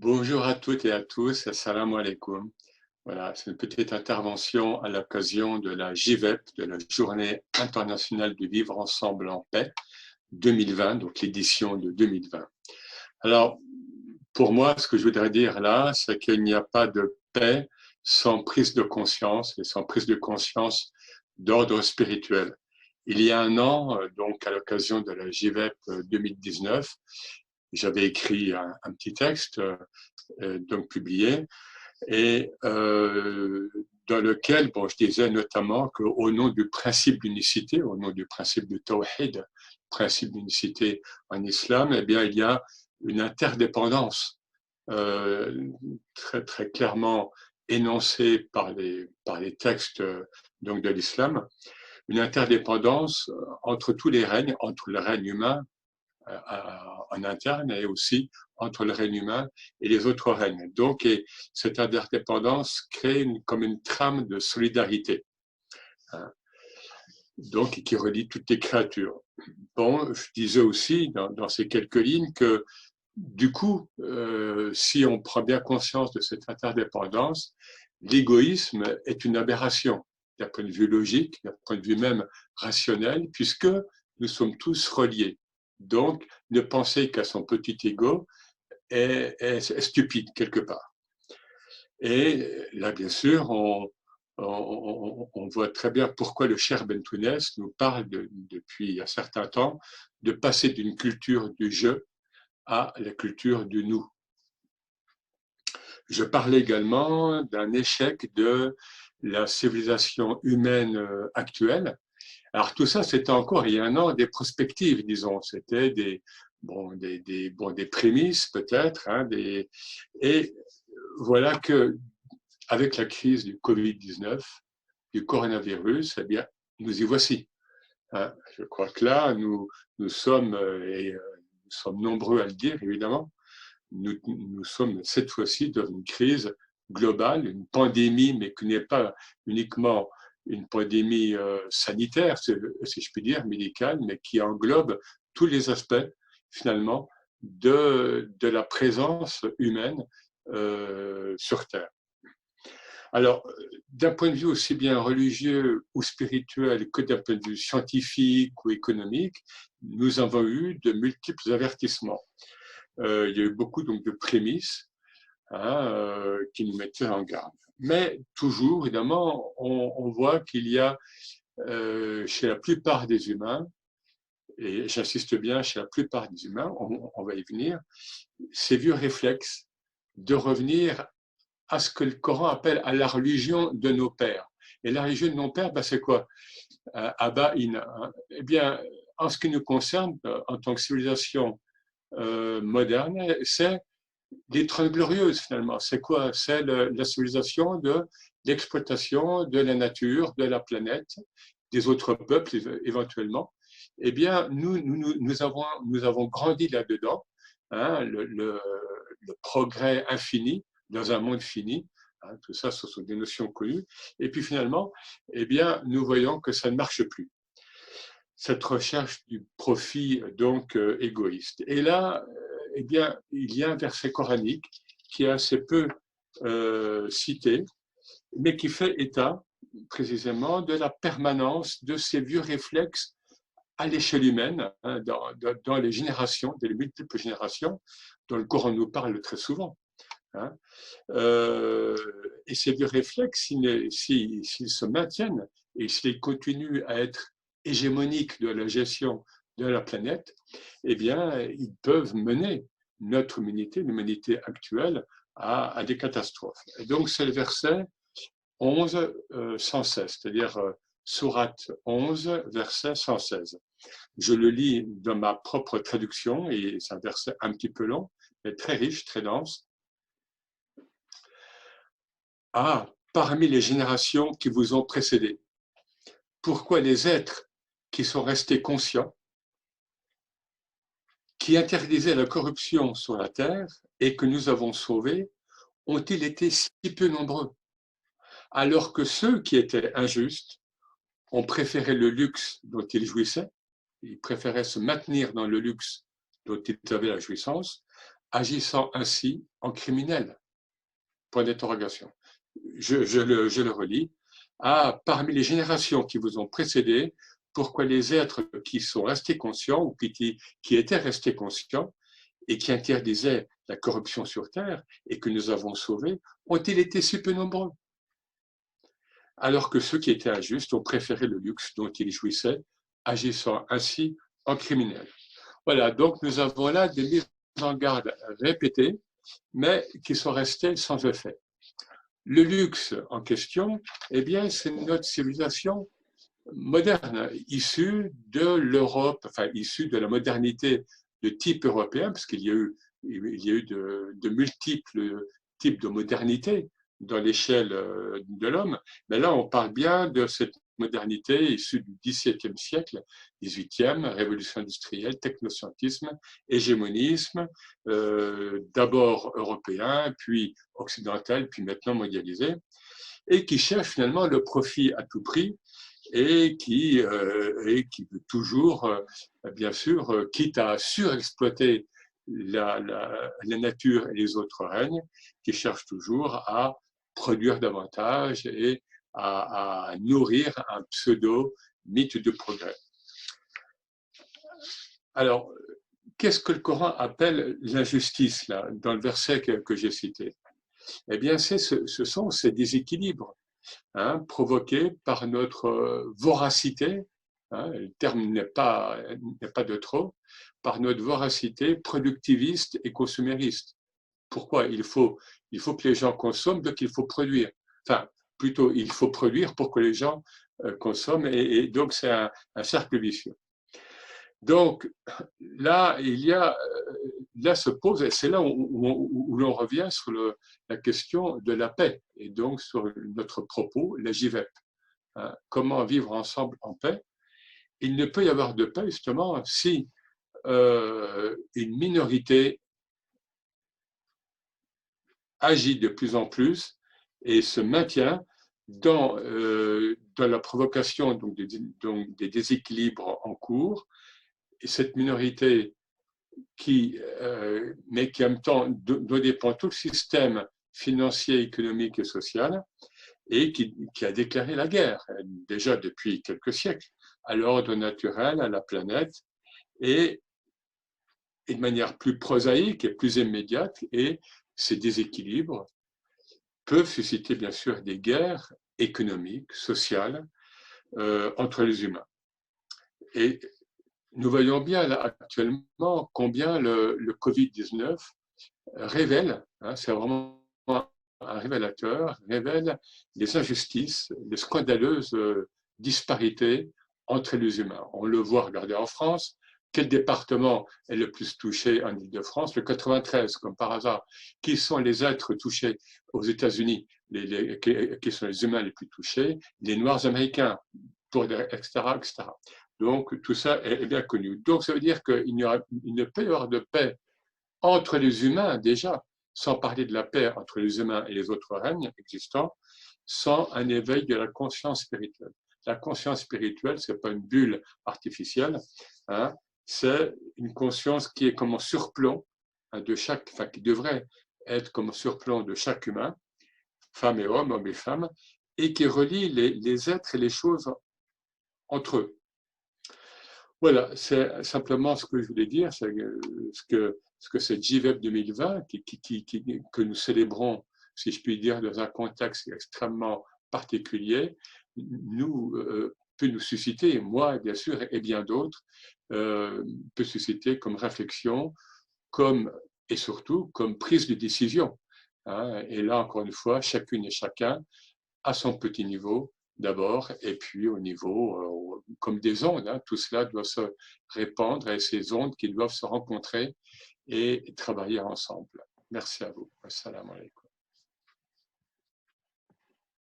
Bonjour à toutes et à tous, assalamu alaikum. Voilà, c'est une petite intervention à l'occasion de la JVEP, de la Journée internationale du vivre ensemble en paix 2020, donc l'édition de 2020. Alors, pour moi, ce que je voudrais dire là, c'est qu'il n'y a pas de paix sans prise de conscience et sans prise de conscience d'ordre spirituel. Il y a un an, donc à l'occasion de la JVEP 2019, j'avais écrit un petit texte donc publié, et dans lequel, bon, je disais notamment qu'au nom du principe d'unicité, au nom du principe de Tawhid, principe d'unicité en islam, eh bien, il y a une interdépendance très, très clairement énoncée par les textes donc, de l'islam, une interdépendance entre tous les règnes, entre le règne humain en interne et aussi entre le règne humain et les autres règnes. Donc, et cette interdépendance crée comme une trame de solidarité, hein, donc qui relie toutes les créatures. Bon, je disais aussi dans ces quelques lignes que du coup, si on prend bien conscience de cette interdépendance, l'égoïsme est une aberration d'un point de vue logique, d'un point de vue même rationnel, puisque nous sommes tous reliés. Donc, ne penser qu'à son petit ego est stupide quelque part. Et là, bien sûr, on voit très bien pourquoi le cher Bentounès nous parle depuis un certain temps de passer d'une culture du je à la culture du nous. Je parlais également d'un échec de la civilisation humaine actuelle. Alors tout ça, c'était encore il y a un an des prospectives, disons. C'était des prémices peut-être. Hein, et voilà que avec la crise du Covid-19, du coronavirus, eh bien, nous y voici. Hein. Je crois que là, nous sommes, nous sommes nombreux à le dire, évidemment, nous sommes cette fois-ci dans une crise globale, une pandémie, mais qui n'est pas uniquement une pandémie sanitaire, si je puis dire, médicale, mais qui englobe tous les aspects, finalement, de la présence humaine sur Terre. Alors, d'un point de vue aussi bien religieux ou spirituel que d'un point de vue scientifique ou économique, nous avons eu de multiples avertissements. Il y a eu beaucoup donc, de prémices, hein, qui nous mettaient en garde. Mais toujours, évidemment, on voit qu'il y a chez la plupart des humains, et j'insiste bien, chez la plupart des humains, on va y venir, ces vieux réflexes de revenir à ce que le Coran appelle à la religion de nos pères. Et la religion de nos pères, ben, c'est quoi? Abba Ina. Eh bien, en ce qui nous concerne, en tant que civilisation moderne, c'est les Trente Glorieuses finalement. C'est quoi? C'est la civilisation de l'exploitation de la nature, de la planète, des autres peuples éventuellement. Eh bien, nous avons grandi là-dedans, hein, le progrès infini dans un monde fini. Hein, tout ça, ce sont des notions connues. Et puis finalement, eh bien, nous voyons que ça ne marche plus. Cette recherche du profit donc égoïste. Et là, eh bien, il y a un verset coranique qui est assez peu cité, mais qui fait état précisément de la permanence de ces vieux réflexes à l'échelle humaine, hein, dans les générations, dans les multiples générations, dont le Coran nous parle très souvent. Hein. Et ces vieux réflexes, s'ils se maintiennent et s'ils continuent à être hégémoniques de la gestion de la planète, eh bien, ils peuvent mener notre humanité, l'humanité actuelle, à des catastrophes. Et donc, c'est le verset 11, 116, c'est-à-dire sourate 11, verset 116. Je le lis dans ma propre traduction, et c'est un verset un petit peu long, mais très riche, très dense. Ah, parmi les générations qui vous ont précédé, pourquoi les êtres qui sont restés conscients, qui interdisaient la corruption sur la terre et que nous avons sauvés, ont-ils été si peu nombreux, alors que ceux qui étaient injustes ont préféré le luxe dont ils jouissaient, ils préféraient se maintenir dans le luxe dont ils avaient la jouissance, agissant ainsi en criminel. Point d'interrogation. Je le relis. Ah, parmi les générations qui vous ont précédé, pourquoi les êtres qui sont restés conscients ou qui étaient restés conscients et qui interdisaient la corruption sur Terre et que nous avons sauvés, ont-ils été si peu nombreux? Alors que ceux qui étaient injustes ont préféré le luxe dont ils jouissaient, agissant ainsi en criminels. Voilà, donc nous avons là des mises en garde répétées, mais qui sont restées sans effet. Le luxe en question, eh bien, c'est notre civilisation moderne, issue de l'Europe, enfin, issue de la modernité de type européen, parce il y a eu de multiples types de modernité dans l'échelle de l'homme. Mais là, on parle bien de cette modernité issue du XVIIe siècle, XVIIIe, révolution industrielle, technoscientisme, hégémonisme, d'abord européen, puis occidental, puis maintenant mondialisé, et qui cherche finalement le profit à tout prix et qui veut toujours, bien sûr, quitte à surexploiter la nature et les autres règnes, qui cherche toujours à produire davantage et à nourrir un pseudo-mythe de progrès. Alors, qu'est-ce que le Coran appelle l'injustice, là, dans le verset que j'ai cité? Eh bien, ce sont ces déséquilibres provoqués par notre voracité, le terme n'est pas de trop, par notre voracité productiviste et consumériste. Pourquoi il faut que les gens consomment, donc il faut produire. Enfin, plutôt, il faut produire pour que les gens consomment, et donc c'est un cercle vicieux. Donc là, là se pose, et c'est là où l'on revient sur la question de la paix, et donc sur notre propos, la JVEP. Comment vivre ensemble en paix? Il ne peut y avoir de paix justement si une minorité agit de plus en plus et se maintient dans la provocation donc des déséquilibres en cours. Et cette minorité mais qui en même temps dont dépend tout le système financier, économique et social, et qui a déclaré la guerre, déjà depuis quelques siècles, à l'ordre naturel, à la planète, et de manière plus prosaïque et plus immédiate, et ces déséquilibres peuvent susciter bien sûr des guerres économiques, sociales, entre les humains. Et nous voyons bien là, actuellement combien le Covid-19 révèle, c'est vraiment un révélateur, révèle les injustices, les scandaleuses disparités entre les humains. On le voit, regardez en France, quel département est le plus touché en Île-de-France? Le 93, comme par hasard. Qui sont les êtres touchés aux États-Unis? Qui sont les humains les plus touchés? Les Noirs américains, etc., etc. Donc, tout ça est bien connu. Donc, ça veut dire qu'il ne peut y avoir de paix entre les humains, déjà, sans parler de la paix entre les humains et les autres règnes existants, sans un éveil de la conscience spirituelle. La conscience spirituelle, ce n'est pas une bulle artificielle, c'est une conscience qui est comme un surplomb de chaque, enfin, qui devrait être comme un surplomb de chaque humain, femme et homme et femmes, et qui relie les êtres et les choses entre eux. Voilà, c'est simplement ce que je voulais dire, c'est ce que cette JVEP 2020, que nous célébrons, si je puis dire, dans un contexte extrêmement particulier, peut nous susciter, moi bien sûr, et bien d'autres, peut susciter comme réflexion, et surtout comme prise de décision. Et là, encore une fois, chacune et chacun à son petit niveau d'abord, et puis au niveau, comme des ondes, tout cela doit se répandre, et ces ondes qui doivent se rencontrer et travailler ensemble. Merci à vous. Assalamu alaikum.